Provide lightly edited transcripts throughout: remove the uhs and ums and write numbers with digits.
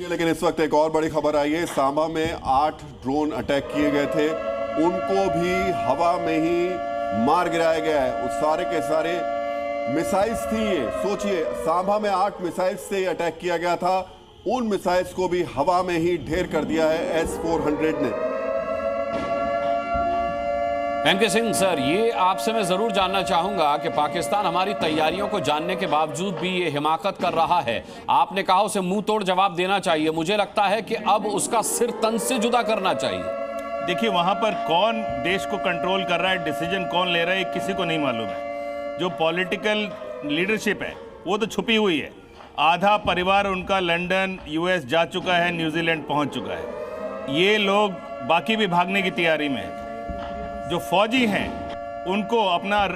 लेकिन इस वक्त एक और बड़ी खबर आई है। सांबा में 8 ड्रोन अटैक किए गए थे, उनको भी हवा में ही मार गिराया गया है। उस सारे के सारे मिसाइल्स थी। ये सोचिए, सांबा में 8 मिसाइल्स से अटैक किया गया था, उन मिसाइल्स को भी हवा में ही ढेर कर दिया है S-400 ने। एमके सिंह सर, ये आपसे मैं जरूर जानना चाहूंगा कि पाकिस्तान हमारी तैयारियों को जानने के बावजूद भी ये हिमाकत कर रहा है। आपने कहा उसे मुंह तोड़ जवाब देना चाहिए, मुझे लगता है कि अब उसका सिर तन से जुदा करना चाहिए। देखिए, वहां पर कौन देश को कंट्रोल कर रहा है, डिसीजन कौन ले रहा है, किसी को नहीं मालूम है। जो पॉलिटिकल लीडरशिप है वो तो छुपी हुई है। आधा परिवार उनका लंदन, US जा चुका है, न्यूजीलैंड पहुंच चुका है। ये लोग बाकी भी भागने की तैयारी में है। जो फौजी हैं उनको अपना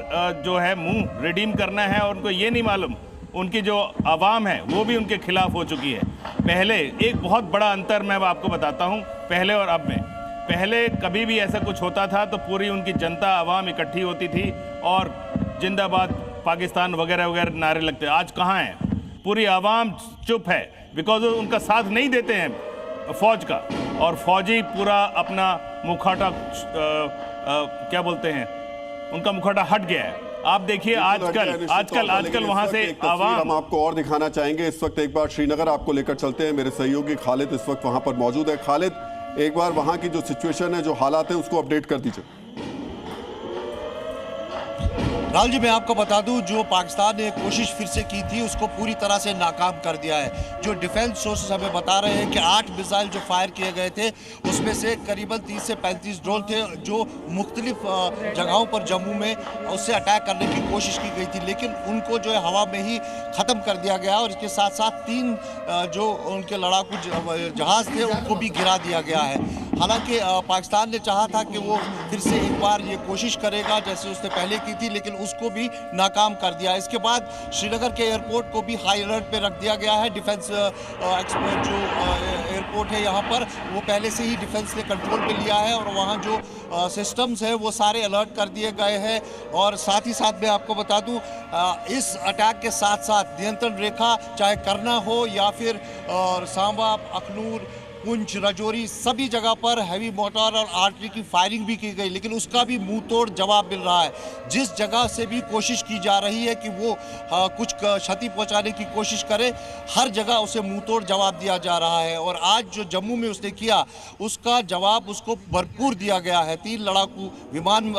जो है मुंह रिडीम करना है, और उनको ये नहीं मालूम उनकी जो आवाम है वो भी उनके खिलाफ हो चुकी है। पहले एक बहुत बड़ा अंतर मैं आपको बताता हूँ, पहले और अब में। पहले कभी भी ऐसा कुछ होता था तो पूरी उनकी जनता आवाम इकट्ठी होती थी और जिंदाबाद पाकिस्तान वगैरह वगैरह नारे लगते। आज कहाँ हैं? पूरी आवाम चुप है, बिकॉज उनका साथ नहीं देते हैं फौज का, और फौजी पूरा अपना मुखौटा क्या बोलते हैं, उनका मुखौटा हट गया है। आप देखिए आजकल वहां से आवाम। हम आपको और दिखाना चाहेंगे। इस वक्त एक बार श्रीनगर आपको लेकर चलते हैं। मेरे सहयोगी खालिद इस वक्त वहां पर मौजूद है। खालिद, एक बार वहां की जो सिचुएशन है, जो हालात है, उसको अपडेट कर दीजिए। राहुल जी, मैं आपको बता दूं, जो पाकिस्तान ने कोशिश फिर से की थी उसको पूरी तरह से नाकाम कर दिया है। जो डिफेंस सोर्सेस हमें बता रहे हैं कि 8 मिसाइल जो फायर किए गए थे उसमें से करीबन 30 से 35 ड्रोन थे जो मुख्तलिफ जगहों पर जम्मू में उससे अटैक करने की कोशिश की गई थी, लेकिन उनको जो है हवा में ही ख़त्म कर दिया गया। और इसके साथ साथ 3 जो उनके लड़ाकू जहाज़ थे उनको भी गिरा दिया गया है। हालांकि पाकिस्तान ने चाहा था कि वो फिर से एक बार ये कोशिश करेगा जैसे उसने पहले की थी, लेकिन उसको भी नाकाम कर दिया। इसके बाद श्रीनगर के एयरपोर्ट को भी हाई अलर्ट पे रख दिया गया है। डिफेंस एक्सपर्ट जो एयरपोर्ट है यहाँ पर, वो पहले से ही डिफेंस ने कंट्रोल पे लिया है और वहाँ जो सिस्टम्स हैं वो सारे अलर्ट कर दिए गए हैं। और साथ ही साथ मैं आपको बता दूँ, इस अटैक के साथ साथ नियंत्रण रेखा चाहे करना हो या फिर सांबा, अखनूर, पुंछ, राजौरी, सभी जगह पर हैवी मोर्टार और आर्टिलरी की फायरिंग भी की गई, लेकिन उसका भी मुंह तोड़ जवाब मिल रहा है। जिस जगह से भी कोशिश की जा रही है कि वो कुछ क्षति पहुंचाने की कोशिश करे, हर जगह उसे मुंह तोड़ जवाब दिया जा रहा है। और आज जो जम्मू में उसने किया उसका जवाब उसको भरपूर दिया गया है। 3 लड़ाकू विमान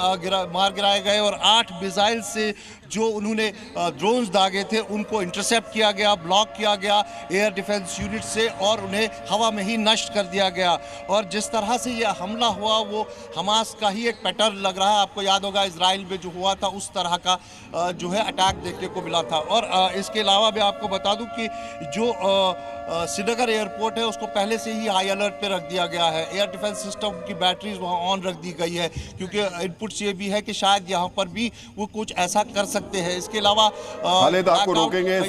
मार गिराए गए और 8 मिसाइल से जो उन्होंने ड्रोन्स दागे थे उनको इंटरसेप्ट किया गया, ब्लॉक किया गया एयर डिफेंस यूनिट से, और उन्हें हवा में ही नष्ट कर दिया गया। और जिस तरह से ये हमला हुआ वो हमास का ही एक पैटर्न लग रहा है। आपको याद होगा इजराइल में जो हुआ था उस तरह का जो है अटैक देखने को मिला था। और इसके अलावा मैं आपको बता दूं कि जो श्रीनगर एयरपोर्ट है उसको पहले से ही हाई अलर्ट पे रख दिया गया है। एयर डिफेंस सिस्टम की बैटरीज वहाँ ऑन रख दी गई है, क्योंकि इनपुट्स ये भी है कि शायद यहाँ पर भी वो कुछ ऐसा कर सकते हैं। इसके अलावा खालिद, आपको रोकेंगे।